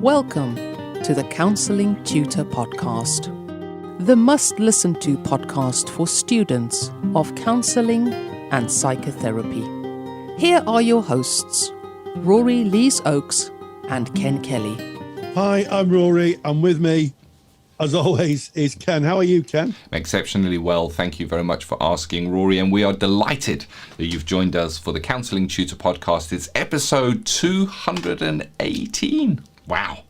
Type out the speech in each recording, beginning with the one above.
Welcome to the Counselling Tutor Podcast, the must-listen-to podcast for students of counselling and psychotherapy. Here are your hosts, Rory Lees-Oakes and Ken Kelly. Hi, I'm Rory, and with me, as always, is Ken. How are you, Ken? Exceptionally well. Thank you very much for asking, Rory. And we are delighted that you've joined us for the Counselling Tutor Podcast. It's episode 218. Wow.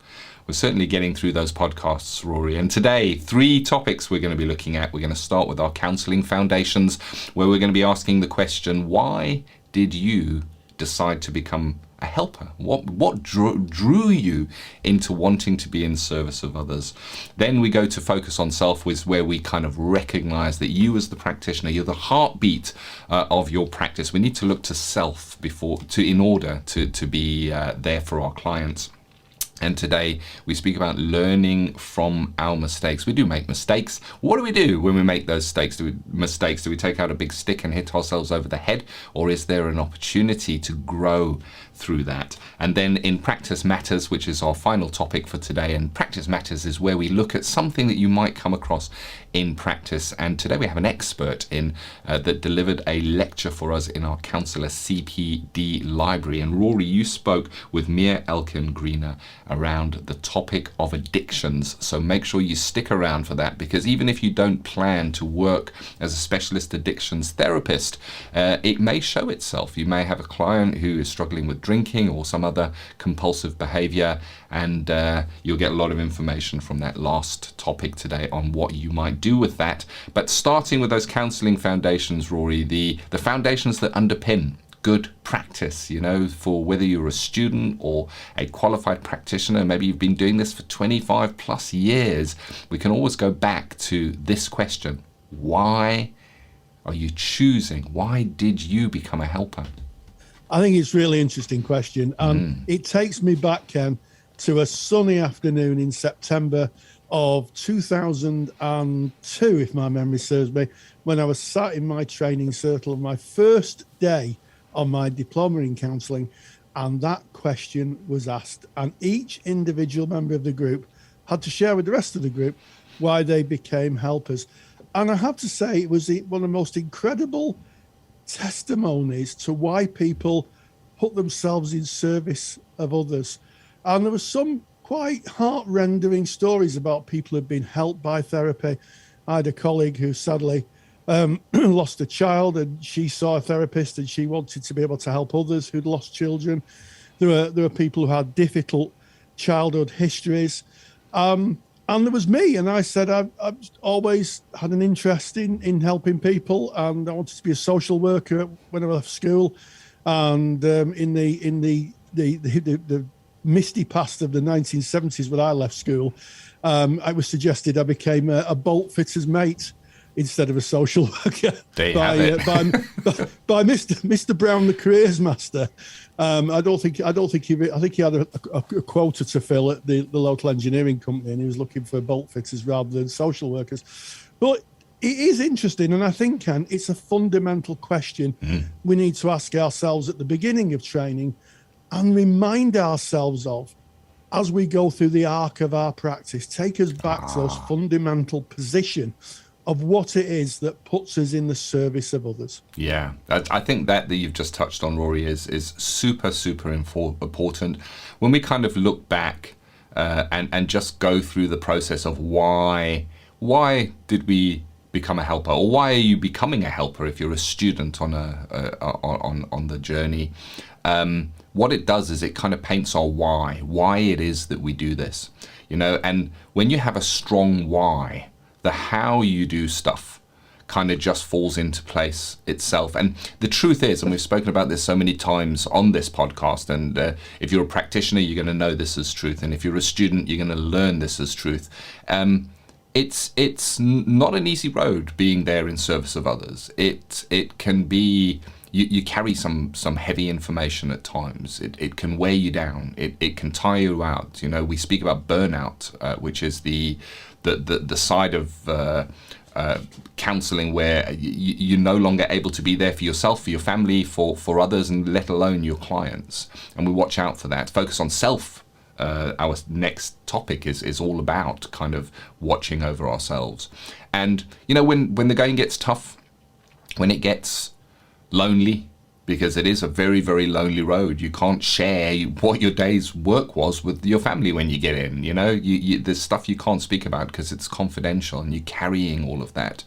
We're certainly getting through those podcasts, Rory. And today, 3 topics we're going to be looking at. We're going to start with our Counselling Foundations, where we're going to be asking the question, why did you decide to become a helper? What drew you into wanting to be in service of others? Then we go to focus on self, where we kind of recognize that you as the practitioner, you're the heartbeat of your practice. We need to look to self in order to be there for our clients. And today we speak about learning from our mistakes. We do make mistakes. What do we do when we make those mistakes? Do we take out a big stick and hit ourselves over the head? Or is there an opportunity to grow through that? And then in Practice Matters, which is our final topic for today, and Practice Matters is where we look at something that you might come across in practice. And today we have an expert that delivered a lecture for us in our Counsellor CPD library. And Rory, you spoke with Marion Elkin-Greener around the topic of addictions. So make sure you stick around for that, because even if you don't plan to work as a specialist addictions therapist, it may show itself. You may have a client who is struggling with drinking or some other compulsive behavior, and you'll get a lot of information from that last topic today on what you might do with that. But starting with those counselling foundations, Rory, the foundations that underpin good practice, for whether you're a student or a qualified practitioner, maybe you've been doing this for 25 plus years, we can always go back to this question. Why are you choosing? Why did you become a helper? I think it's a really interesting question. It takes me back, Ken, to a sunny afternoon in September of 2002, if my memory serves me, when I was sat in my training circle on my first day on my diploma in counselling, and that question was asked, and each individual member of the group had to share with the rest of the group why they became helpers. And I have to say, it was one of the most incredible testimonies to why people put themselves in service of others. And there were some quite heart-rending stories about people who've been helped by therapy. I had a colleague who sadly lost a child, and she saw a therapist and she wanted to be able to help others who'd lost children. There were people who had difficult childhood histories. And there was me, and I said I've always had an interest in helping people, and I wanted to be a social worker when I left school. And in the misty past of the 1970s when I left school, I was suggested I became a bolt fitter's mate instead of a social worker by Mr. Brown, the careers master. I think he had a quota to fill at the local engineering company, and he was looking for bolt fitters rather than social workers. But it is interesting, and I think, Ken, it's a fundamental question we need to ask ourselves at the beginning of training and remind ourselves of as we go through the arc of our practice. Take us back to those fundamental position of what it is that puts us in the service of others. Yeah, I think that you've just touched on, Rory, is super, super important. When we kind of look back and just go through the process of why did we become a helper, or why are you becoming a helper if you're a student on the journey? What it does is it kind of paints our why it is that we do this, and when you have a strong why, the how you do stuff kind of just falls into place itself. And the truth is, and we've spoken about this so many times on this podcast, and if you're a practitioner, you're going to know this as truth, and if you're a student, you're going to learn this as truth. It's not an easy road being there in service of others. It can be, you carry some heavy information at times. It can weigh you down. It can tire you out. We speak about burnout, which is the side of counselling where you're no longer able to be there for yourself, for your family, for others, and let alone your clients. And we watch out for that. Focus on self our next topic is all about kind of watching over ourselves. And, when the going gets tough, when it gets lonely, because it is a very, very lonely road. You can't share what your day's work was with your family when you get in. There's stuff you can't speak about because it's confidential, and you're carrying all of that.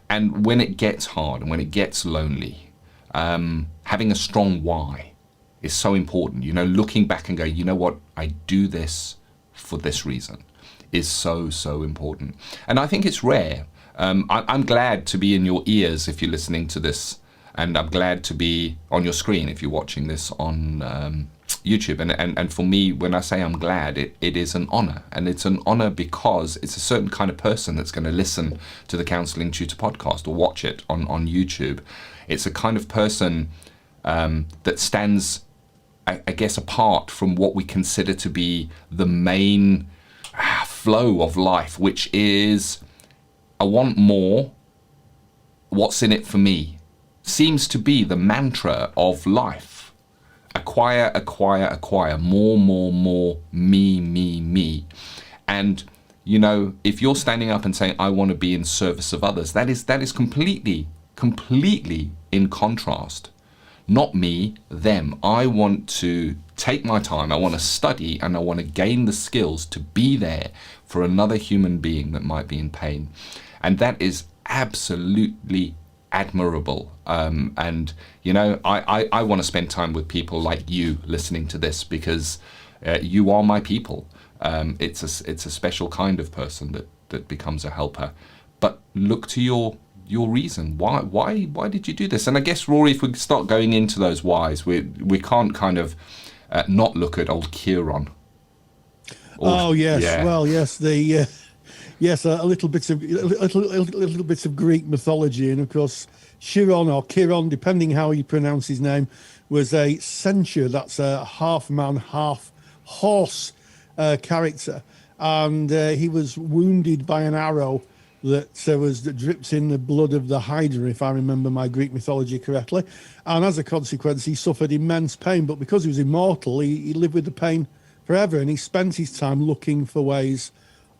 And when it gets hard and when it gets lonely, having a strong why is so important. Looking back and go, you know what, I do this for this reason is so, so important. And I think it's rare. I'm glad to be in your ears if you're listening to this. And I'm glad to be on your screen if you're watching this on YouTube. And for me, when I say I'm glad, it is an honor. And it's an honor because it's a certain kind of person that's going to listen to the Counselling Tutor podcast or watch it on YouTube. It's a kind of person that stands, I guess, apart from what we consider to be the main flow of life, which is, I want more, what's in it for me? Seems to be the mantra of life. Acquire, acquire, acquire. More, me. And, if you're standing up and saying, I want to be in service of others, that is completely in contrast. Not me, them. I want to take my time. I want to study and I want to gain the skills to be there for another human being that might be in pain. And that is absolutely admirable. And I want to spend time with people like you listening to this, because you are my people. It's a special kind of person that becomes a helper. But look to your reason. Why did you do this? And I guess, Rory, if we start going into those whys, we can't kind of not look at old Kieran. Oh yes, yeah. Well yes, yes, a little bit of Greek mythology, and of course, Chiron or Chiron, depending how you pronounce his name, was a centaur. That's a half man, half horse character, and he was wounded by an arrow that dripped in the blood of the Hydra, if I remember my Greek mythology correctly, and as a consequence, he suffered immense pain. But because he was immortal, he lived with the pain forever, and he spent his time looking for ways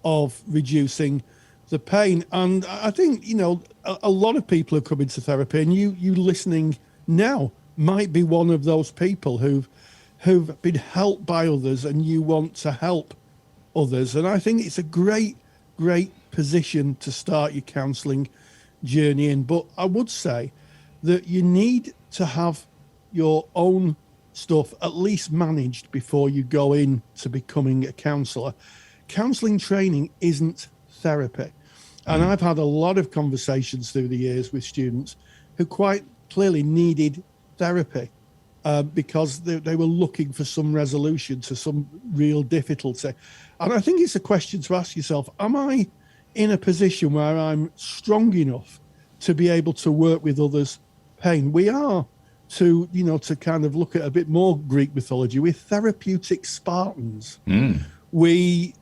of reducing the pain. And I think, a lot of people who come into therapy, and you listening now might be one of those people who've been helped by others, and you want to help others. And I think it's a great position to start your counselling journey in. But I would say that you need to have your own stuff at least managed before you go in to becoming a counsellor. Counselling training isn't therapy. And I've had a lot of conversations through the years with students who quite clearly needed therapy because they were looking for some resolution to some real difficulty. And I think it's a question to ask yourself, am I in a position where I'm strong enough to be able to work with others' pain? We are, to kind of look at a bit more Greek mythology, we're therapeutic Spartans. We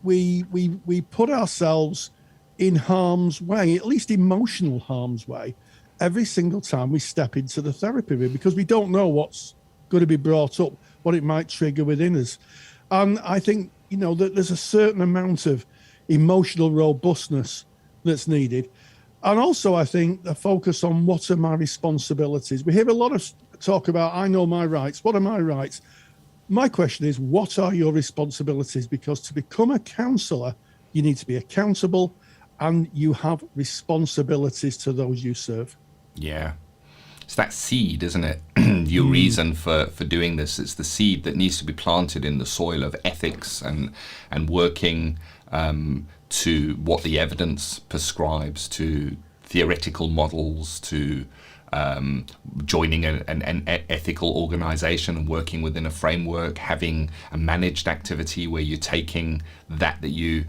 put ourselves in harm's way, at least emotional harm's way, every single time we step into the therapy room, because we don't know what's going to be brought up, what it might trigger within us. And I think, that there's a certain amount of emotional robustness that's needed. And also, I think the focus on what are my responsibilities. We hear a lot of talk about, I know my rights. What are my rights? My question is, what are your responsibilities? Because to become a counsellor, you need to be accountable and you have responsibilities to those you serve. Yeah. It's that seed, isn't it? Your reason for doing this. It's the seed that needs to be planted in the soil of ethics and working to what the evidence prescribes, to theoretical models, to joining an ethical organization and working within a framework, having a managed activity where you're taking that you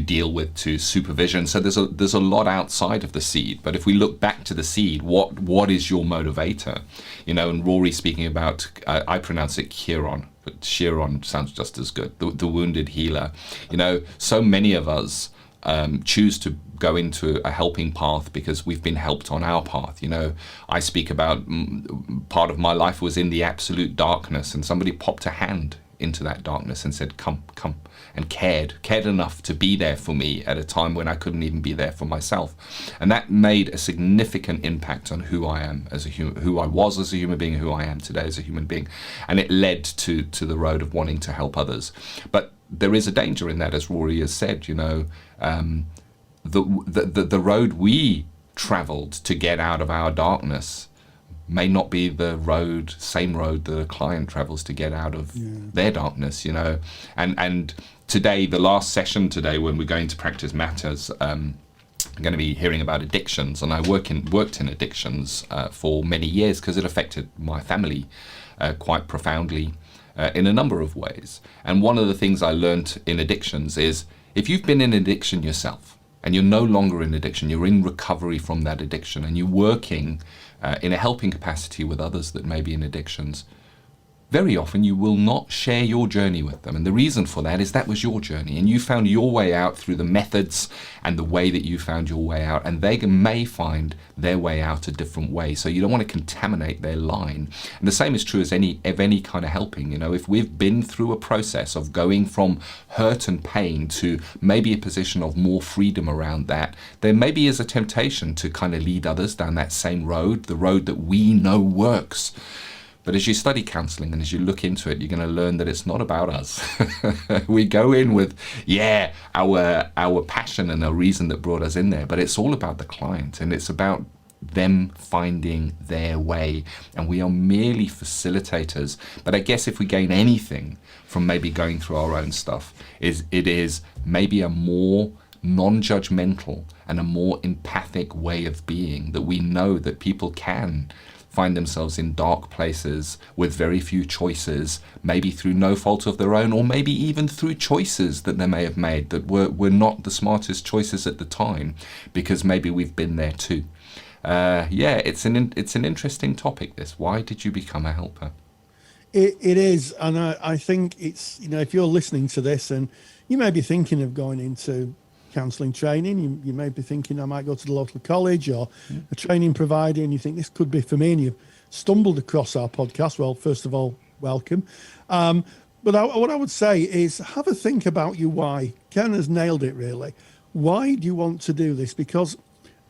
deal with to supervision. So there's a lot outside of the seed. But if we look back to the seed, what is your motivator? And Rory speaking about, I pronounce it Chiron, but Chiron sounds just as good. The wounded healer. So many of us choose to go into a helping path because we've been helped on our path. I speak about part of my life was in the absolute darkness, and somebody popped a hand into that darkness and said, come, and cared enough to be there for me at a time when I couldn't even be there for myself. And that made a significant impact on who I am as a human, who I was as a human being, who I am today as a human being. And it led to the road of wanting to help others. But there is a danger in that, as Rory has said, the road we traveled to get out of our darkness may not be the same road that a client travels to get out of their darkness, and today, the last session today, when we're going to Practice Matters, I'm going to be hearing about addictions, and I worked in addictions for many years because it affected my family quite profoundly in a number of ways. And one of the things I learned in addictions is, if you've been in addiction yourself and you're no longer in addiction, you're in recovery from that addiction, and you're working in a helping capacity with others that may be in addictions, very often you will not share your journey with them. And the reason for that is that was your journey, and you found your way out through the methods and the way that you found your way out, and they may find their way out a different way. So you don't want to contaminate their line. And the same is true as any kind of helping. If we've been through a process of going from hurt and pain to maybe a position of more freedom around that, there maybe is a temptation to kind of lead others down that same road, the road that we know works. But as you study counselling and as you look into it, you're going to learn that it's not about us. We go in with, our passion and the reason that brought us in there, but it's all about the client, and it's about them finding their way. And we are merely facilitators. But I guess if we gain anything from maybe going through our own stuff, it is maybe a more non-judgmental and a more empathic way of being, that we know that people can find themselves in dark places with very few choices, maybe through no fault of their own, or maybe even through choices that they may have made that were not the smartest choices at the time, because maybe we've been there too. It's an interesting topic, this. Why did you become a helper? It is, and I think it's, if you're listening to this and you may be thinking of going into counselling training, you may be thinking, I might go to the local college or a training provider, and you think this could be for me, and you've stumbled across our podcast. Well, first of all, welcome. But what I would say is, have a think about your why. Ken has nailed it, really. Why do you want to do this? Because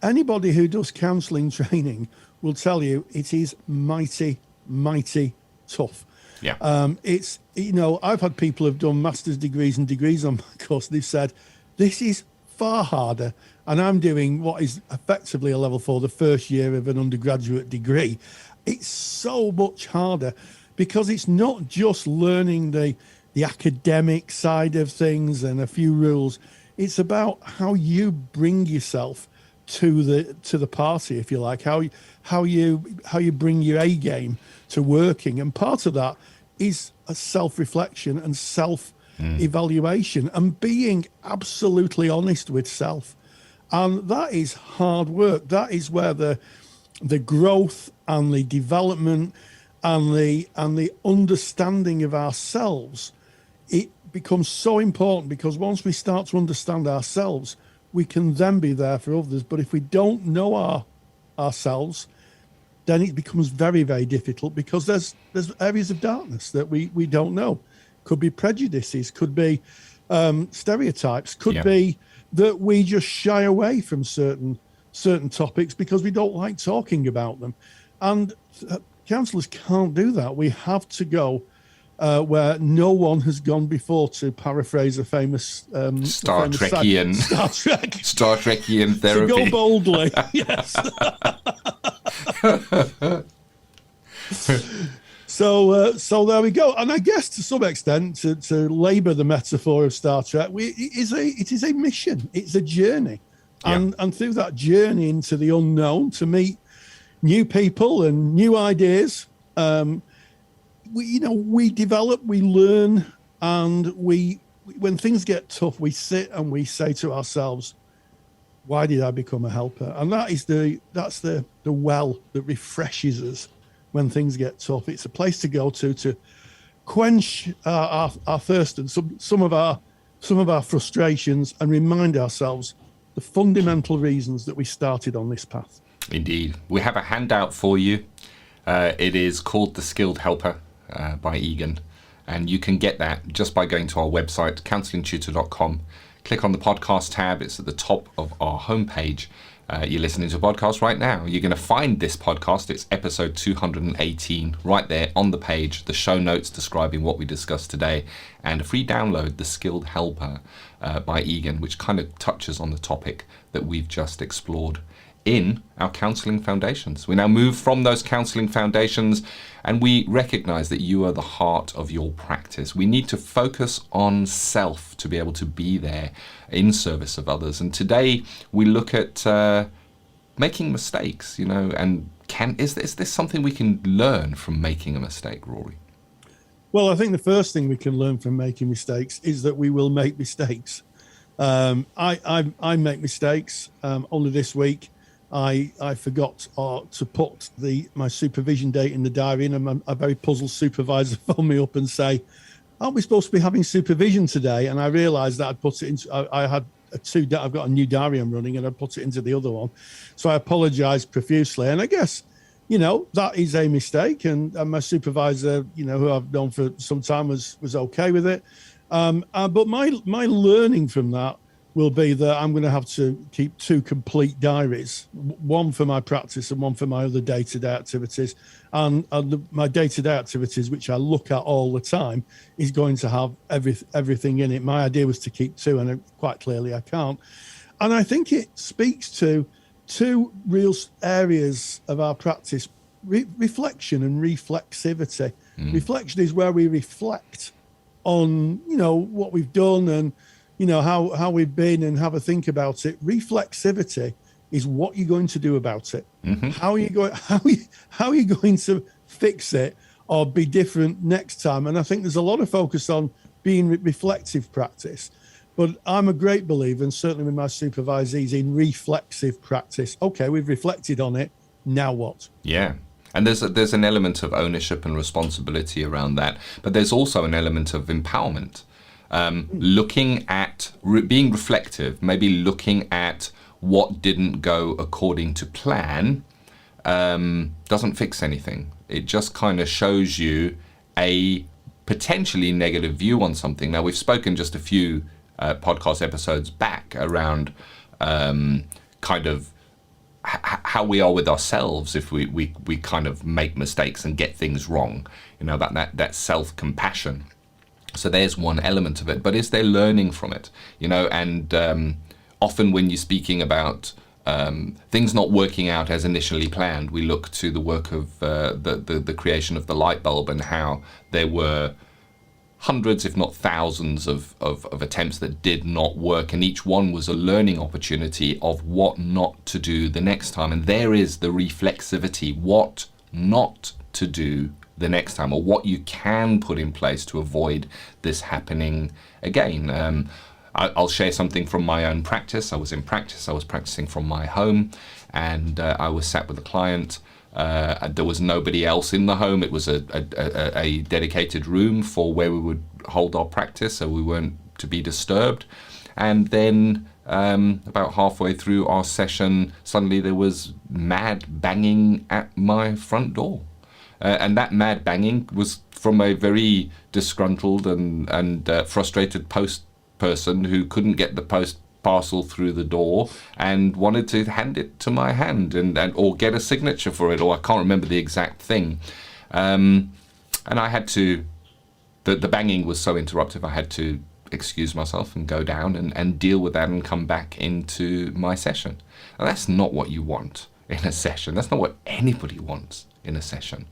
anybody who does counselling training will tell you it is mighty, mighty tough. Yeah. It's, I've had people who've done master's degrees and degrees on my course. They've said, this is far harder, and I'm doing what is effectively a level 4, the first year of an undergraduate degree. It's so much harder because it's not just learning the academic side of things and a few rules. It's about how you bring yourself to the party, if you like, how you bring your A game to working, and part of that is a self-reflection and self-evaluation and being absolutely honest with self. And that is hard work. That is where the growth and the development and the understanding of ourselves, it becomes so important, because once we start to understand ourselves, we can then be there for others. But if we don't know ourselves, then it becomes very, very difficult, because there's areas of darkness that we don't know. Could be prejudices, could be stereotypes, could be that we just shy away from certain topics because we don't like talking about them. And counsellors can't do that. We have to go where no one has gone before, to paraphrase a famous Star Trekian therapy. To go boldly, yes. So there we go. And I guess to some extent, to labour the metaphor of Star Trek, it is a mission. It's a journey, and through that journey into the unknown, to meet new people and new ideas, we develop, we learn, and when things get tough, we sit and we say to ourselves, why did I become a helper? And that's the well that refreshes us when things get tough. It's a place to go to quench our thirst and some of our frustrations, and remind ourselves the fundamental reasons that we started on this path. Indeed. We have a handout for you. It is called The Skilled Helper by Egan. And you can get that just by going to our website, counsellingtutor.com. Click on the podcast tab. It's at the top of our homepage. You're listening to a podcast right now. You're going to find this podcast. It's episode 218 right there on the page, the show notes describing what we discussed today, and a free download, The Skilled Helper by Egan, which kind of touches on the topic that we've just explored in our Counselling Foundations. We now move from those Counselling Foundations, and we recognize that you are the heart of your practice. We need to focus on self to be able to be there in service of others. And today we look at making mistakes, and is this something we can learn from making a mistake, Rory? Well, I think the first thing we can learn from making mistakes is that we will make mistakes. I make mistakes. Only this week, I forgot to put my supervision date in the diary, and a very puzzled supervisor phoned me up and say, "Aren't we supposed to be having supervision today?" And I realised that I'd put it into. I've got a new diary I'm running, and I put it into the other one. So I apologised profusely, and I guess that is a mistake. And my supervisor, who I've known for some time, was okay with it. But my learning from that will be that I'm going to have to keep two complete diaries, one for my practice and one for my other day-to-day activities. And my day-to-day activities, which I look at all the time, is going to have everything in it. My idea was to keep two, and quite clearly I can't. And I think it speaks to two real areas of our practice, reflection and reflexivity. Reflection is where we reflect on, what we've done and, how we've been, and have a think about it. Reflexivity is what you're going to do about it. Mm-hmm. How are you going to fix it or be different next time? And I think there's a lot of focus on being reflective practice, but I'm a great believer, and certainly with my supervisees, in reflexive practice. Okay, we've reflected on it. Now what? Yeah. And there's an element of ownership and responsibility around that, but there's also an element of empowerment. Looking at being reflective, maybe looking at what didn't go according to plan, doesn't fix anything. It just kind of shows you a potentially negative view on something. Now, we've spoken just a few podcast episodes back around kind of how we are with ourselves if we kind of make mistakes and get things wrong, that self-compassion. So there's one element of it, but is there learning from it? And often when you're speaking about things not working out as initially planned, we look to the work of the creation of the light bulb, and how there were hundreds, if not thousands, of attempts that did not work, and each one was a learning opportunity of what not to do the next time. And there is the reflexivity, what not to do the next time, or what you can put in place to avoid this happening again. I'll share something from my own practice. I was practicing from my home, and I was sat with a client. There was nobody else in the home. It was a dedicated room for where we would hold our practice, so we weren't to be disturbed. And then about halfway through our session, suddenly there was mad banging at my front door. And that mad banging was from a very disgruntled and frustrated post person who couldn't get the post parcel through the door and wanted to hand it to my hand and or get a signature for it, or I can't remember the exact thing. And I had to, the banging was so interruptive, I had to excuse myself and go down and deal with that and come back into my session. And that's not what you want in a session. That's not what anybody wants in a session.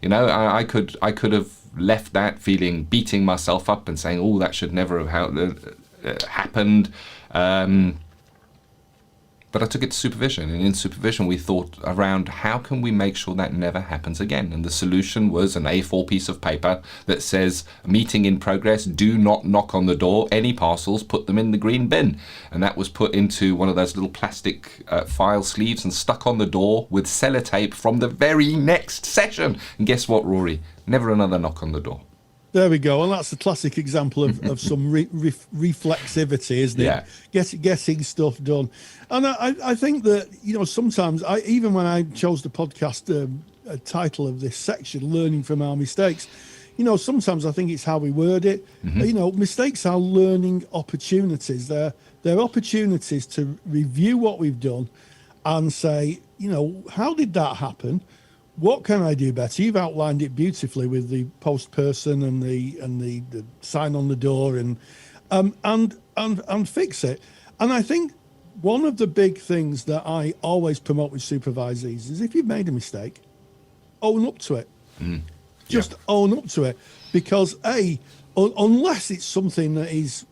I could have left that beating myself up and saying, oh, that should never have happened. But I took it to supervision, and in supervision we thought around how can we make sure that never happens again. And the solution was an A4 piece of paper that says, meeting in progress, do not knock on the door, any parcels, put them in the green bin. And that was put into one of those little plastic file sleeves and stuck on the door with sellotape from the very next session. And guess what, Rory? Never another knock on the door. There we go. And that's a classic example of some reflexivity, isn't it? Yeah. Getting stuff done. And I think that, sometimes, even when I chose the podcast title of this section, Learning from Our Mistakes, sometimes I think it's how we word it. Mistakes are learning opportunities. They're opportunities to review what we've done and say, how did that happen? What can I do better? You've outlined it beautifully with the post person and the sign on the door and fix it. And I think one of the big things that I always promote with supervisees is if you've made a mistake, own up to it. Just own up to it, because unless it's something that is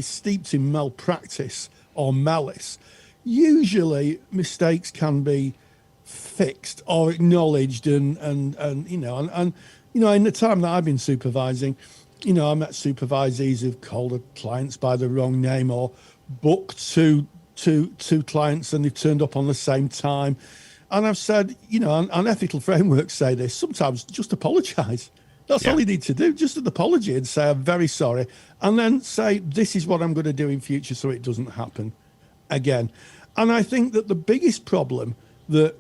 steeped in malpractice or malice, usually mistakes can be fixed or acknowledged and in the time that I've been supervising, I met supervisees who've called their clients by the wrong name or booked two clients and they've turned up on the same time. And I've said, and ethical frameworks say this, sometimes just apologise. That's all you need to do, just an apology and say, I'm very sorry. And then say, this is what I'm going to do in future so it doesn't happen again. And I think that the biggest problem that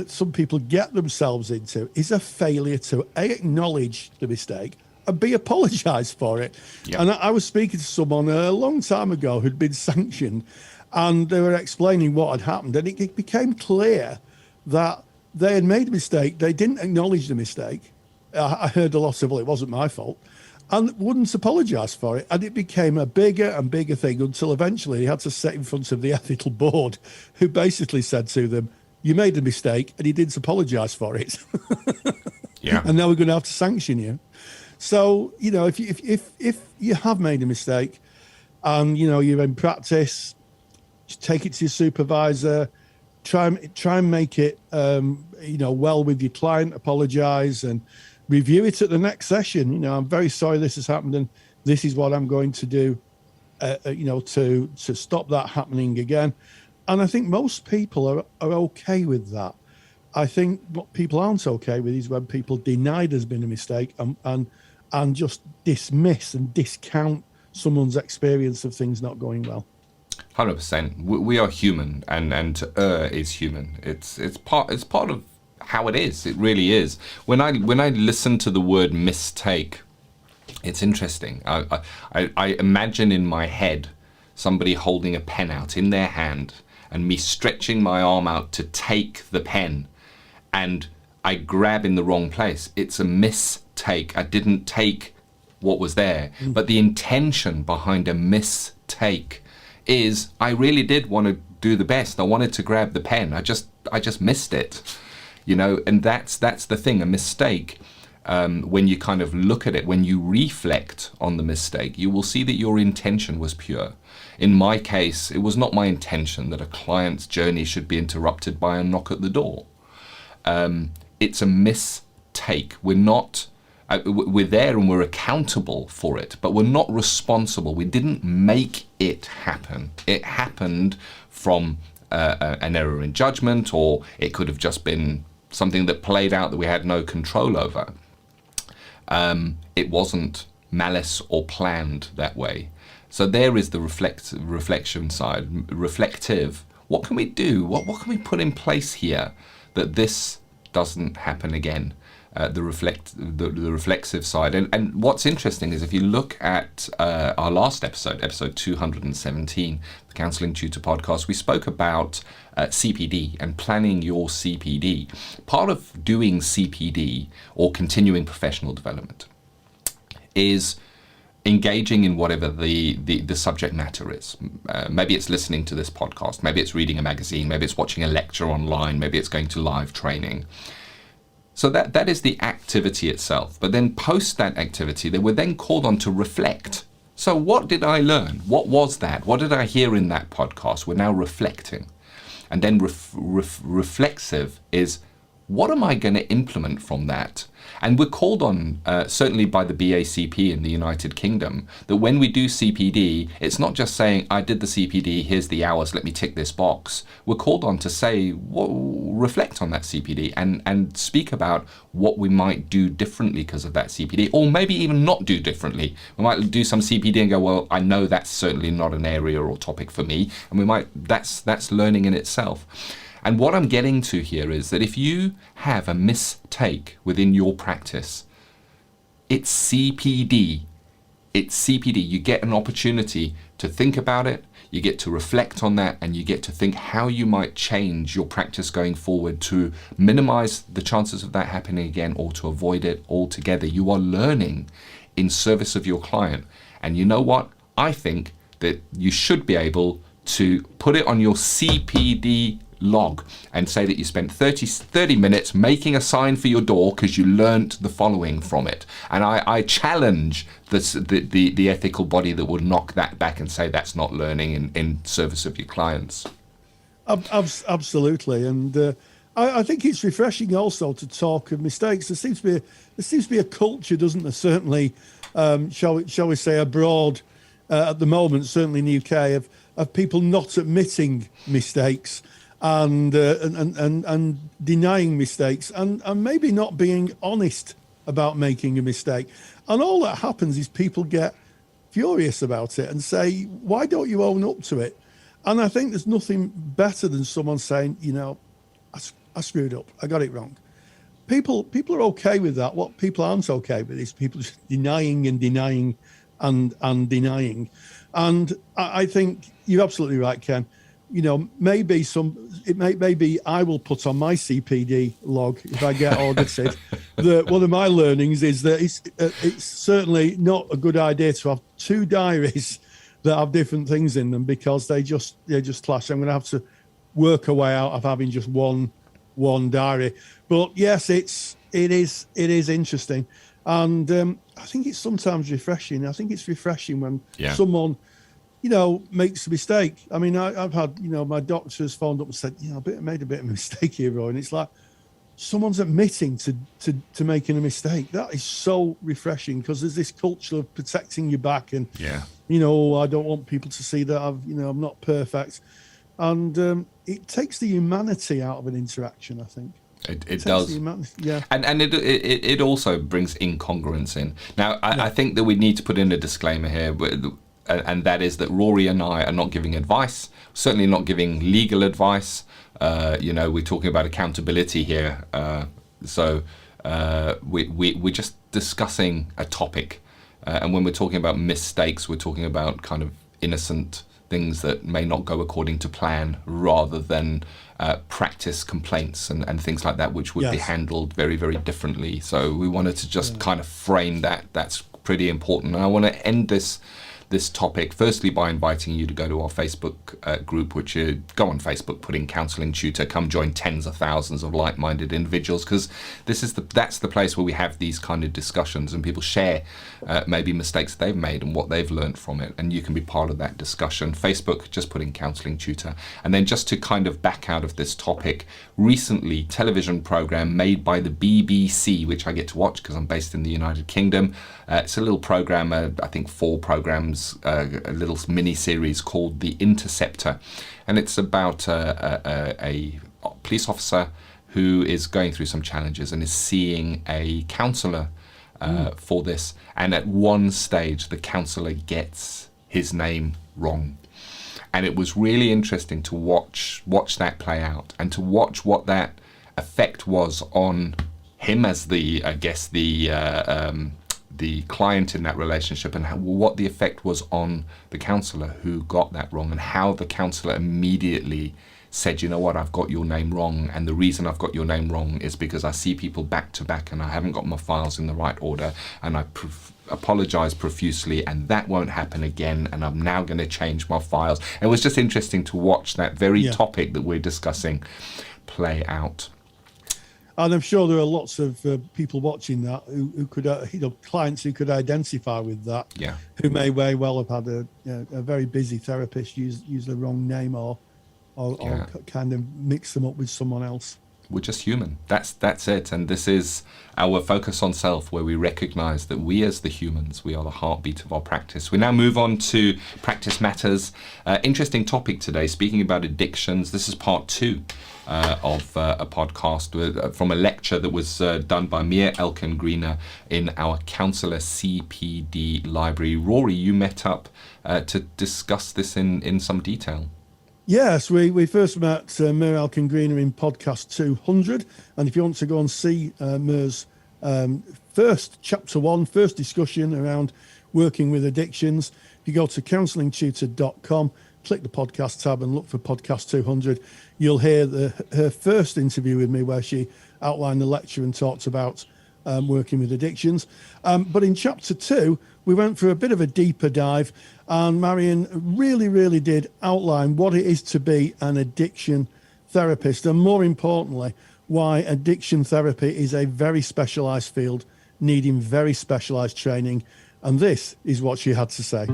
some people get themselves into is a failure to acknowledge the mistake and B, apologise for it. Yep. And I was speaking to someone a long time ago who'd been sanctioned, and they were explaining what had happened, and it became clear that they had made a mistake. They didn't acknowledge the mistake. I heard a lot of, well, it wasn't my fault, and wouldn't apologise for it. And it became a bigger and bigger thing until eventually he had to sit in front of the ethical board, who basically said to them, you made a mistake and you didn't apologise for it. And now we're going to have to sanction you. So, if you have made a mistake and, you're in practice, just take it to your supervisor, try and make it, well with your client, apologise and review it at the next session. I'm very sorry this has happened and this is what I'm going to do, to stop that happening again. And I think most people are okay with that. I think what people aren't okay with is when people deny there's been a mistake and just dismiss and discount someone's experience of things not going well. 100%. We are human, and to err is human. It's part of how it is. It really is. When I listen to the word mistake, it's interesting. I imagine in my head somebody holding a pen out in their hand and me stretching my arm out to take the pen, and I grab in the wrong place. It's a mistake. I didn't take what was there. But the intention behind a mistake is I really did want to do the best. I wanted to grab the pen. I just missed it, and that's the thing. A mistake, when you kind of look at it, when you reflect on the mistake, you will see that your intention was pure. In my case, it was not my intention that a client's journey should be interrupted by a knock at the door. It's a mistake. We're not. We're there and we're accountable for it, but we're not responsible. We didn't make it happen. It happened from an error in judgment, or it could have just been something that played out that we had no control over. It wasn't malice or planned that way. So there is the reflection side, reflective. What can we do? What can we put in place here that this doesn't happen again? The reflexive side. And what's interesting is if you look at our last episode 217, the Counselling Tutor Podcast, we spoke about CPD and planning your CPD. Part of doing CPD or continuing professional development is engaging in whatever the subject matter is. Maybe it's listening to this podcast, maybe it's reading a magazine, maybe it's watching a lecture online, maybe it's going to live training. So that is the activity itself. But then post that activity, they were then called on to reflect. So what did I learn? What was that? What did I hear in that podcast? We're now reflecting. And then reflexive is, what am I going to implement from that? And we're called on, certainly by the BACP in the United Kingdom, that when we do CPD, it's not just saying, I did the CPD, here's the hours, let me tick this box. We're called on to say, reflect on that CPD and speak about what we might do differently because of that CPD, or maybe even not do differently. We might do some CPD and go, well, I know that's certainly not an area or topic for me, and that's learning in itself. And what I'm getting to here is that if you have a mistake within your practice, It's CPD. It's CPD. You get an opportunity to think about it, you get to reflect on that, and you get to think how you might change your practice going forward to minimize the chances of that happening again or to avoid it altogether. You are learning in service of your client. And you know what? I think that you should be able to put it on your CPD log and say that you spent 30 minutes making a sign for your door because you learnt the following from it. And I challenge the ethical body that will knock that back and say that's not learning in service of your clients. Absolutely. And I think it's refreshing also to talk of mistakes. There seems to be a culture, doesn't there, certainly, shall we say, abroad at the moment, certainly in the UK, of people not admitting mistakes and denying mistakes and maybe not being honest about making a mistake. And all that happens is people get furious about it and say, why don't you own up to it? And I think there's nothing better than someone saying, I screwed up, I got it wrong. People are okay with that. What people aren't okay with is people just denying and denying and denying. And I think you're absolutely right, Ken. Maybe I will put on my CPD log if I get audited that one of my learnings is that it's certainly not a good idea to have two diaries that have different things in them because they just clash. I'm going to have to work a way out of having just one diary. But yes, it is interesting, and I think it's sometimes refreshing. I think it's refreshing when someone makes a mistake. I mean, I've had, my doctors phoned up and said, I made a bit of a mistake here, Roy. And it's like, someone's admitting to making a mistake. That is so refreshing because there's this culture of protecting your back and, I don't want people to see that I'm not perfect. And it takes the humanity out of an interaction, I think. It does. Yeah. And it also brings incongruence in. Now, I think that we need to put in a disclaimer here, and that is that Rory and I are not giving advice, certainly not giving legal advice. We're talking about accountability here. So we're just discussing a topic. And when we're talking about mistakes, we're talking about kind of innocent things that may not go according to plan rather than practice complaints and things like that, which would be handled very, very differently. So we wanted to just kind of frame that. That's pretty important. And I want to end this topic firstly by inviting you to go to our Facebook group, which go on Facebook, put in Counselling Tutor, come join tens of thousands of like-minded individuals, because that's the place where we have these kind of discussions and people share maybe mistakes they've made and what they've learned from it, and you can be part of that discussion. Facebook, just put in Counselling Tutor. And then just to kind of back out of this topic, recently television program made by the BBC, which I get to watch because I'm based in the United Kingdom. It's a little program, I think 4 programs, a little mini series called The Interceptor, and it's about a police officer who is going through some challenges and is seeing a counsellor for this, and at one stage the counsellor gets his name wrong, and it was really interesting to watch that play out and to watch what that effect was on him as the client in that relationship, and what the effect was on the counsellor who got that wrong, and how the counsellor immediately said, you know what, I've got your name wrong, and the reason I've got your name wrong is because I see people back to back and I haven't got my files in the right order, and I apologise profusely, and that won't happen again, and I'm now going to change my files. It was just interesting to watch that very topic that we're discussing play out. And I'm sure there are lots of people watching that who could, clients who could identify with that, who may very well have had a very busy therapist use the wrong name or kind of mix them up with someone else. We're just human. That's it. And this is our focus on self, where we recognize that we as the humans, we are the heartbeat of our practice. We now move on to practice matters. Interesting topic today, speaking about addictions. This is part 2 of a podcast from a lecture that was done by Marion Elkin-Greener in our Counsellor CPD library. Rory, you met up to discuss this in some detail. Yes, we first met Marion Elkin-Greener in podcast 200, and if you want to go and see Mer's chapter 1, first discussion around working with addictions. If you go to counsellingtutor.com, click the podcast tab and look for podcast 200, you'll hear her first interview with me where she outlined the lecture and talked about working with addictions. But in chapter 2, we went for a bit of a deeper dive, and Marion really did outline what it is to be an addiction therapist, and more importantly, why addiction therapy is a very specialised field, needing very specialised training. And this is what she had to say.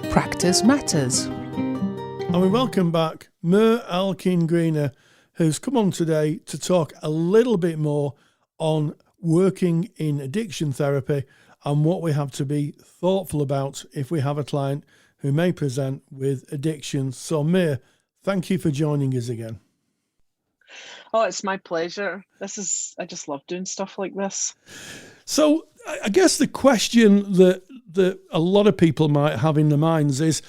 Practice matters. And we welcome back Marion Elkin-Greener, who's come on today to talk a little bit more on working in addiction therapy and what we have to be thoughtful about if we have a client who may present with addiction. So Mir, thank you for joining us again. Oh, it's my pleasure. I just love doing stuff like this. So I guess the question that a lot of people might have in their minds is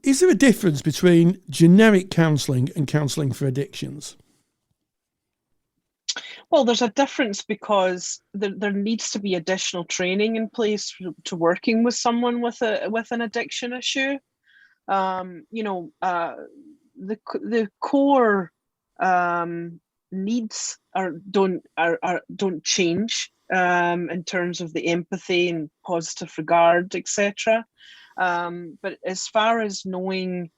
there a difference between generic counselling and counselling for addictions? Well, there's a difference because there needs to be additional training in place to working with someone with an addiction issue. The core needs don't change in terms of the empathy and positive regard, etc. But as far as knowing,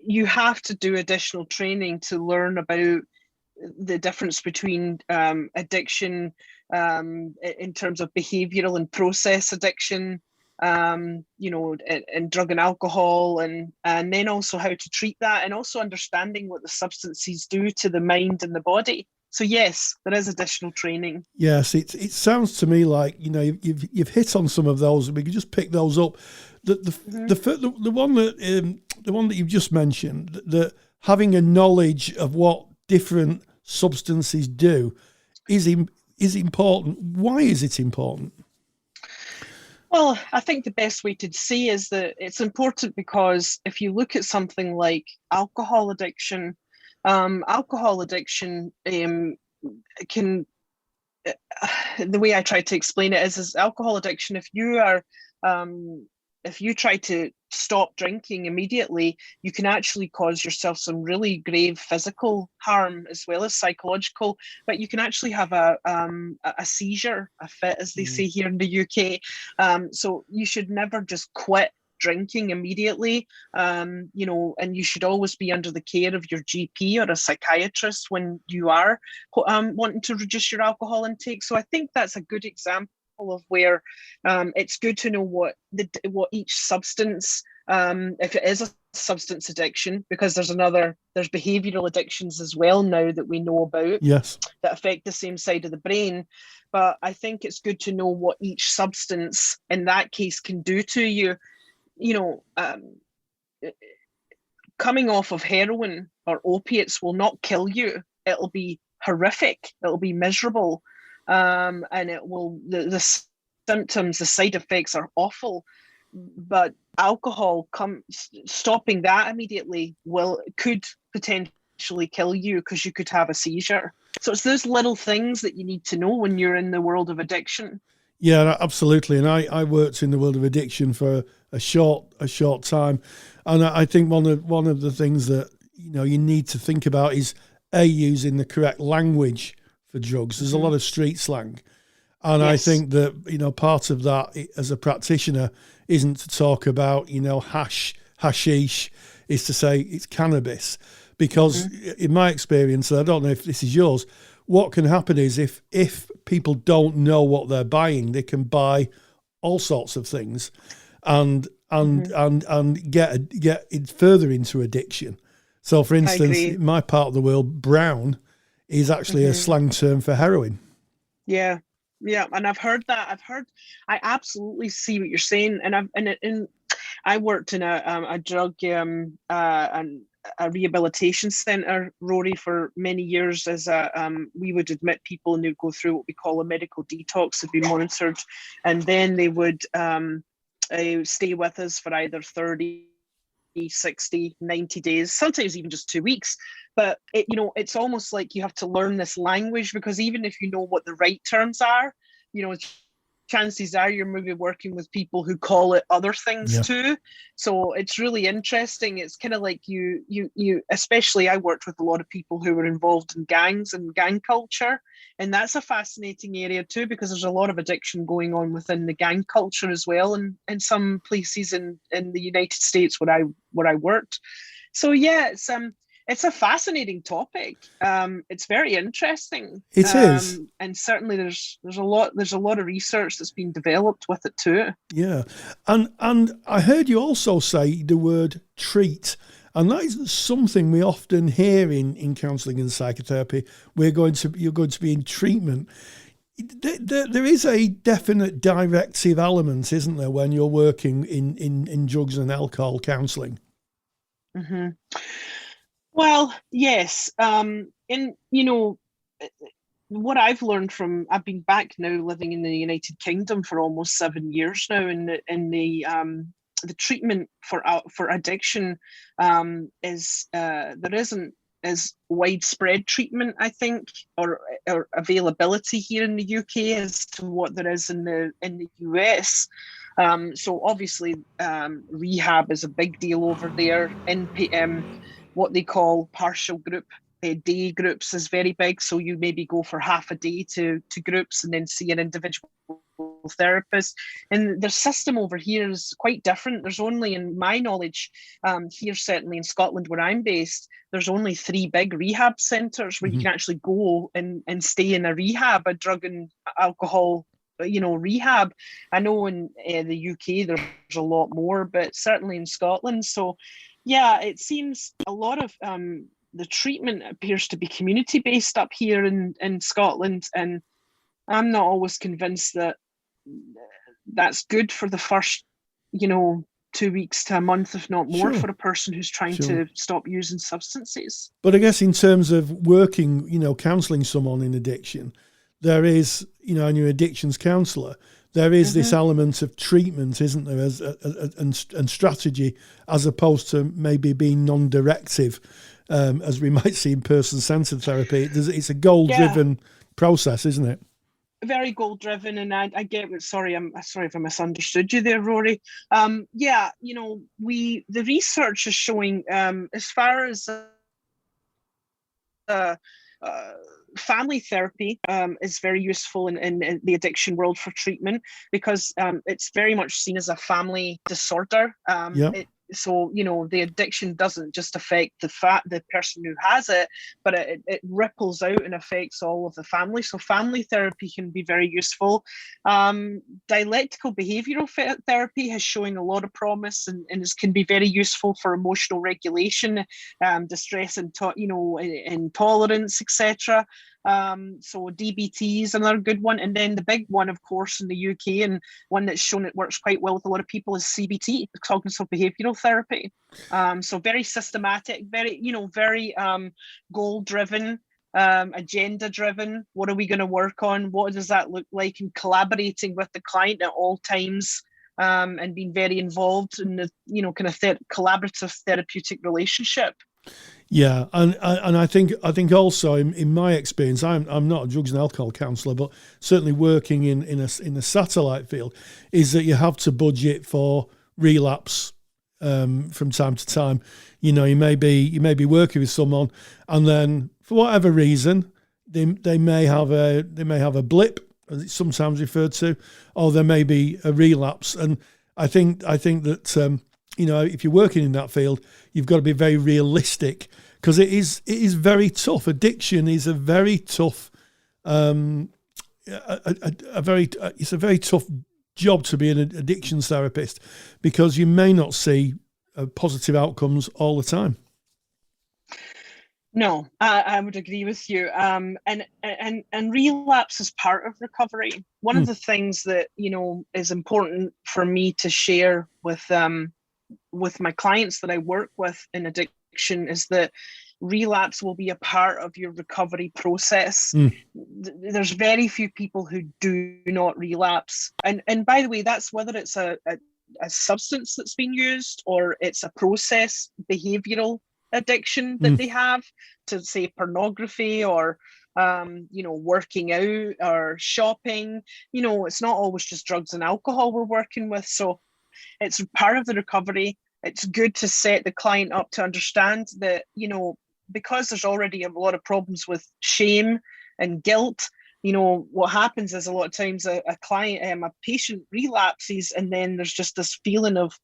you have to do additional training to learn about the difference between addiction in terms of behavioural and process addiction, and drug and alcohol, and then also how to treat that, and also understanding what the substances do to the mind and the body. So yes, there is additional training. Yes, it sounds to me like you've hit on some of those, and we can just pick those up. The one that you've just mentioned, that having a knowledge of what different substances do is important. Why is it important? Well, I think the best way to see is that it's important because if you look at something like alcohol addiction can, the way I try to explain it is alcohol addiction, if you try to stop drinking immediately, you can actually cause yourself some really grave physical harm as well as psychological, but you can actually have a seizure, a fit, as they say here in the UK. So you should never just quit drinking immediately, and you should always be under the care of your GP or a psychiatrist when you are wanting to reduce your alcohol intake. So I think that's a good example of where it's good to know what each substance, if it is a substance addiction, because there's behavioural addictions as well now that we know about, yes, that affect the same side of the brain. But I think it's good to know what each substance in that case can do to you. Coming off of heroin or opiates will not kill you. It'll be horrific. It'll be miserable. And it will, the symptoms, the side effects are awful. But alcohol, stopping that immediately could potentially kill you, because you could have a seizure. So it's those little things that you need to know when you're in the world of addiction. Yeah, absolutely. And I worked in the world of addiction for a short time, and I think one of the things that you need to think about is using the correct language for drugs. There's a lot of street slang, and yes. I think that part of that as a practitioner isn't to talk about hashish, is to say it's cannabis, because in my experience, and I don't know if this is yours, what can happen is if people don't know what they're buying, they can buy all sorts of things and get it further into addiction. So, for instance, in my part of the world, brown is actually a slang term for heroin. Yeah, and I've heard that. I absolutely see what you're saying, and I worked in a drug and a rehabilitation centre, Rory, for many years. As we would admit people, and they'd go through what we call a medical detox, they'd be monitored, and then they would stay with us for either 30 60, 90 days, sometimes even just 2 weeks. But it's almost like you have to learn this language, because even if you know what the right terms are, chances are you're maybe working with people who call it other things too. So it's really interesting. It's kind of like you especially, I worked with a lot of people who were involved in gangs and gang culture, and that's a fascinating area too, because there's a lot of addiction going on within the gang culture as well, and in some places in the United States where I worked. So yeah, it's a fascinating topic. It's very interesting. It is, and certainly there's a lot of research that's been developed with it too. Yeah, and I heard you also say the word treat, and that is something we often hear in counselling and psychotherapy. You're going to be in treatment. There is a definite directive element, isn't there, when you're working in drugs and alcohol counselling? Mm-hmm. Well, yes. What I've learned I've been back now living in the United Kingdom for almost 7 years now, and the treatment for addiction is there isn't as widespread treatment, I think, or availability here in the UK as to what there is in the US. So obviously, rehab is a big deal over there. What they call partial group day groups is very big. So you maybe go for half a day to groups and then see an individual therapist. And their system over here is quite different. There's only, in my knowledge, here certainly in Scotland where I'm based, there's only 3 big rehab centres where you can actually go and stay in a drug and alcohol rehab. I know in the UK there's a lot more, but certainly in Scotland. So yeah, it seems a lot of the treatment appears to be community based up here in Scotland, and I'm not always convinced that that's good for the first 2 weeks to a month, if not more, for a person who's trying to stop using substances. But I guess in terms of working, counselling someone in addiction, there is, and you're an addictions counsellor, there is this element of treatment, isn't there, and strategy, as opposed to maybe being non-directive, as we might see in person-centered therapy. It's a goal-driven process, isn't it? Very goal-driven, and I get it. Sorry if I misunderstood you there, Rory. The research is showing, as far as family therapy is very useful in the addiction world for treatment, because it's very much seen as a family disorder. So the addiction doesn't just affect the person who has it, but it ripples out and affects all of the family. So family therapy can be very useful. Dialectical behavioral therapy has shown a lot of promise and can be very useful for emotional regulation, distress and intolerance, etc. So DBT is another good one, and then the big one, of course, in the UK, and one that's shown it works quite well with a lot of people, is CBT, cognitive behavioral therapy. So very systematic, very goal driven, agenda driven. What are we going to work on? What does that look like? And collaborating with the client at all times, and being very involved in the collaborative therapeutic relationship. Yeah, and I think also in my experience, I'm not a drugs and alcohol counsellor, but certainly working in a satellite field, is that you have to budget for relapse from time to time. You may be working with someone, and then for whatever reason, they may have a blip, as it's sometimes referred to, or there may be a relapse. And I think that if you're working in that field, you've got to be very realistic, because it is very tough. Addiction is a very tough, it's a very tough job to be an addictions therapist, because you may not see positive outcomes all the time. No, I would agree with you. And relapse is part of recovery. One of the things that is important for me to share with my clients that I work with in addiction is that relapse will be a part of your recovery process. There's very few people who do not relapse. And by the way, that's whether it's a a substance that's been used, or it's a process behavioral addiction that they have to, say, pornography or working out or shopping. It's not always just drugs and alcohol we're working with. So it's part of the recovery. It's good to set the client up to understand that, because there's already a lot of problems with shame and guilt, what happens is a lot of times a patient relapses, and then there's just this feeling of,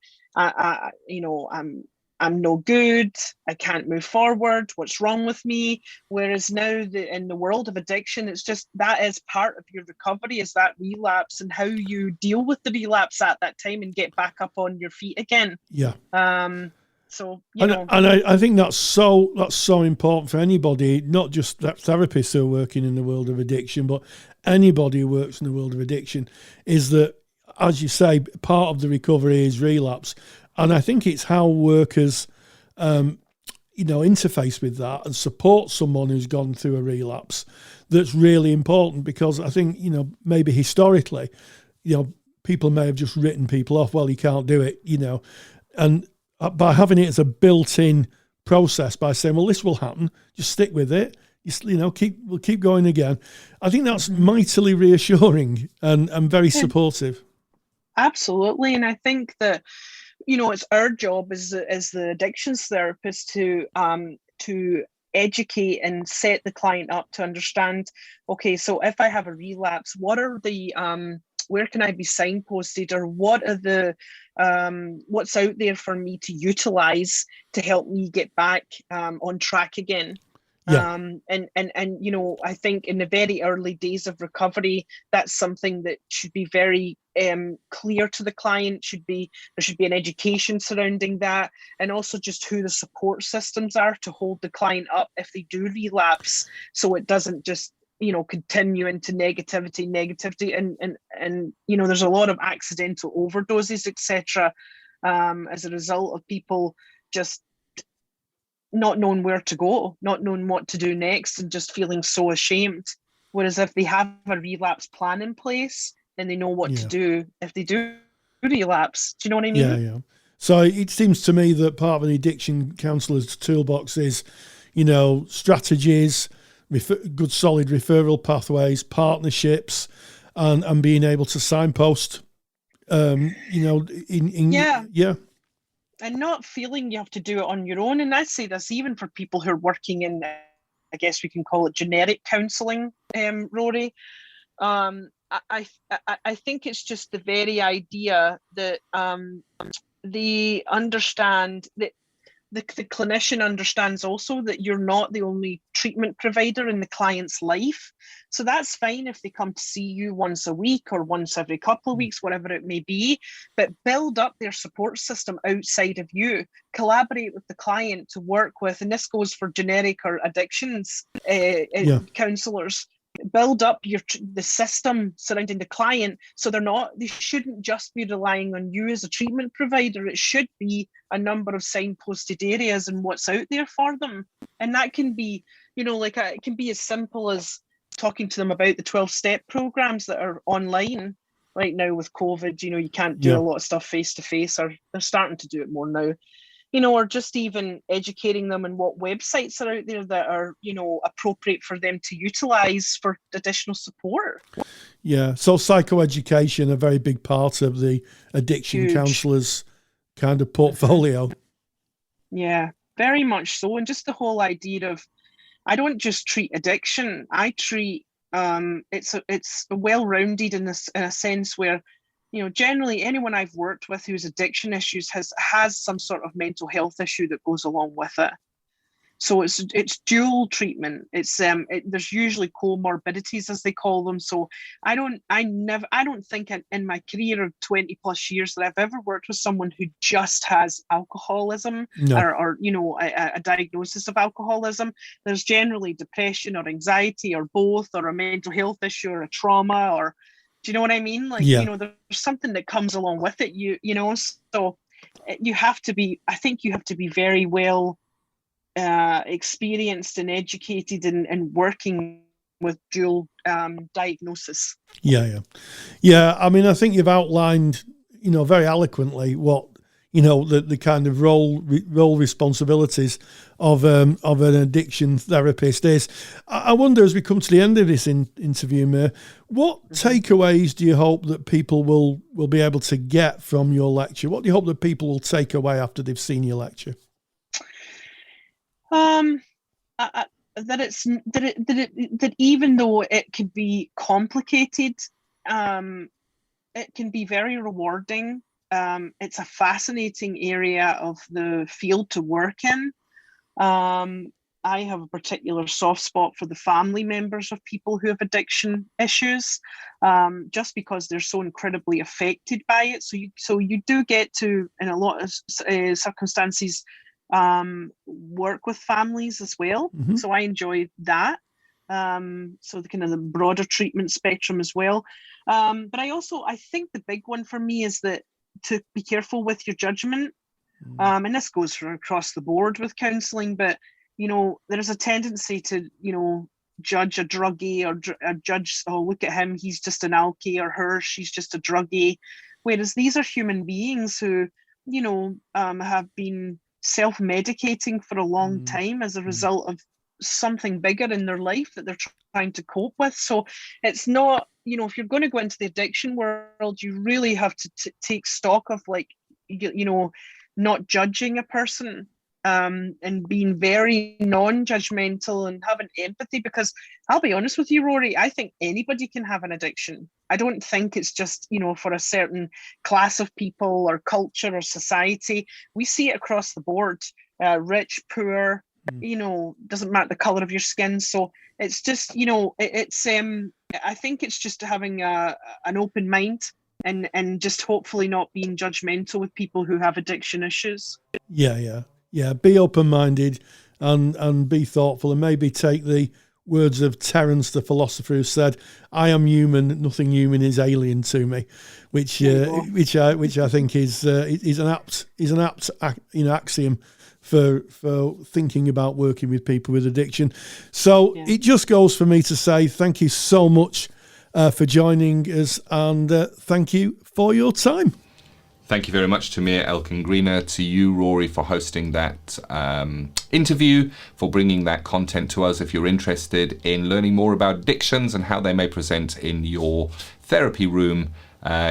I'm no good, I can't move forward, what's wrong with me? Whereas now in the world of addiction, it's just that is part of your recovery, is that relapse and how you deal with the relapse at that time and get back up on your feet again. Yeah. So, I think that's so important for anybody, not just that therapists who are working in the world of addiction, but anybody who works in the world of addiction, is that, as you say, part of the recovery is relapse. And I think it's how workers, interface with that and support someone who's gone through a relapse that's really important, because I think, maybe historically, people may have just written people off. Well, you can't do it, and by having it as a built-in process, by saying, well, this will happen, just stick with it, we'll keep going again. I think that's mightily reassuring and very supportive. Absolutely. And I think that, it's our job as the addictions therapist to educate and set the client up to understand, okay, so if I have a relapse, what are the where can I be signposted, or what are the what's out there for me to utilize to help me get back on track again? Yeah. And I think in the very early days of recovery, that's something that should be very clear to the client. There should be an education surrounding that, and also just who the support systems are to hold the client up if they do relapse, so it doesn't just continue into negativity, and there's a lot of accidental overdoses, etc., as a result of people just not knowing where to go, not knowing what to do next, and just feeling so ashamed. Whereas if they have a relapse plan in place, then they know what to do if they do relapse. Do you know what I mean? Yeah. So it seems to me that part of an addiction counsellor's toolbox is, strategies, good solid referral pathways, partnerships, and being able to signpost, and not feeling you have to do it on your own. And I say this even for people who are working in, I guess we can call it generic counselling, Rory. I think it's just the very idea that they understand that the clinician understands also that you're not the only treatment provider in the client's life. So that's fine if they come to see you once a week or once every couple of weeks, whatever it may be, but build up their support system outside of you. Collaborate with the client to work with, and this goes for generic or addictions counsellors. Build up the system surrounding the client, so they shouldn't just be relying on you as a treatment provider. It should be a number of signposted areas and what's out there for them. And that can be, it can be as simple as talking to them about the 12-step programs that are online right now with COVID. You can't do a lot of stuff face to face, or they're starting to do it more now. Or just even educating them on what websites are out there that are, appropriate for them to utilize for additional support. Yeah. So psychoeducation, a very big part of the addiction counsellor's kind of portfolio. Yeah, very much so. And just the whole idea of, I don't just treat addiction. I treat, it's well-rounded in a sense where, generally anyone I've worked with who's addiction issues has some sort of mental health issue that goes along with it. So it's dual treatment. It's there's usually comorbidities, as they call them. So I don't think in my career of 20 plus years that I've ever worked with someone who just has alcoholism or a diagnosis of alcoholism. There's generally depression or anxiety or both, or a mental health issue or a trauma, or do you know what I mean? There's something that comes along with it, so you have to be very well experienced and educated and working with dual diagnosis. Yeah. I mean, I think you've outlined, very eloquently what, the kind of role responsibilities of an addiction therapist is. I wonder, as we come to the end of this interview, Mir, what takeaways do you hope that people will be able to get from your lecture? What do you hope that people will take away after they've seen your lecture? That even though it could be complicated, it can be very rewarding. It's a fascinating area of the field to work in. I have a particular soft spot for the family members of people who have addiction issues, just because they're so incredibly affected by it. So you do get to, in a lot of circumstances, work with families as well. Mm-hmm. So I enjoy that. So the kind of the broader treatment spectrum as well. But I think the big one for me is that to be careful with your judgment. And this goes across the board with counselling, but there's a tendency to judge a druggie or judge, oh, look at him, he's just an alkie, or her, she's just a druggie, whereas these are human beings who have been self-medicating for a long time as a result of something bigger in their life that they're trying to cope with. So it's not, if you're going to go into the addiction world, you really have to take stock of, like, not judging a person, and being very non-judgmental and having empathy, because I'll be honest with you, Rory, I think anybody can have an addiction. I don't think it's just, for a certain class of people or culture or society. We see it across the board, rich, poor, doesn't matter the color of your skin. So it's just, I think it's just having an open mind and just hopefully not being judgmental with people who have addiction issues. Yeah. Be open-minded and be thoughtful, and maybe take the words of Terence, the philosopher, who said, "I am human. Nothing human is alien to me," which I think is an apt axiom for thinking about working with people with addiction. So It just goes for me to say thank you so much for joining us, and thank you for your time. Thank you very much to Marion Elkin-Greener, to you, Rory, for hosting that interview, for bringing that content to us. If you're interested in learning more about addictions and how they may present in your therapy room,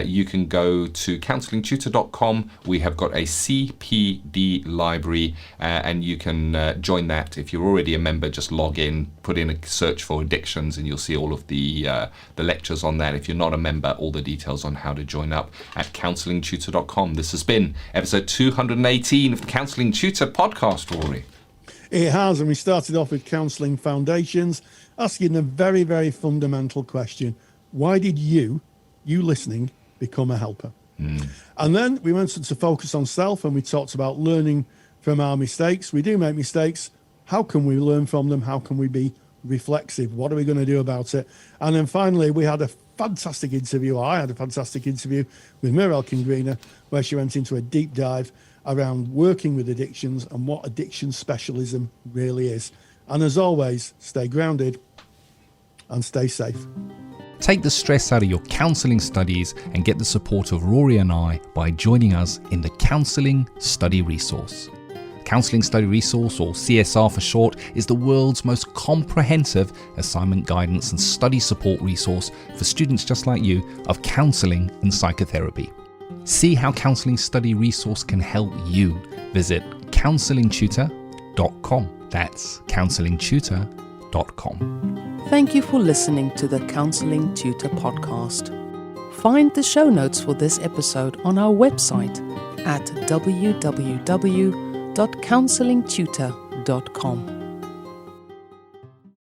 you can go to counsellingtutor.com. We have got a CPD library, and you can join that. If you're already a member, just log in, put in a search for addictions, and you'll see all of the lectures on that. If you're not a member, all the details on how to join up at counsellingtutor.com. This has been episode 218 of the Counselling Tutor Podcast, Rory. It has, and we started off with Counselling Foundations, asking a very, very fundamental question. Why did you listening become a helper? And then we went to focus on self, and we talked about learning from our mistakes. We do make mistakes. How can we learn from them? How can we be reflexive? What are we going to do about it? And then finally, we had a fantastic interview. I had a fantastic interview with Marion Elkin-Greener, where she went into a deep dive around working with addictions and what addiction specialism really is. And as always, stay grounded and stay safe. Take the stress out of your counselling studies and get the support of Rory and I by joining us in the Counselling Study Resource. Counselling Study Resource, or CSR for short, is the world's most comprehensive assignment guidance and study support resource for students just like you of counselling and psychotherapy. See how Counselling Study Resource can help you. Visit counsellingtutor.com. That's counsellingtutor.com. Thank you for listening to the Counselling Tutor Podcast. Find the show notes for this episode on our website at www.counsellingtutor.com.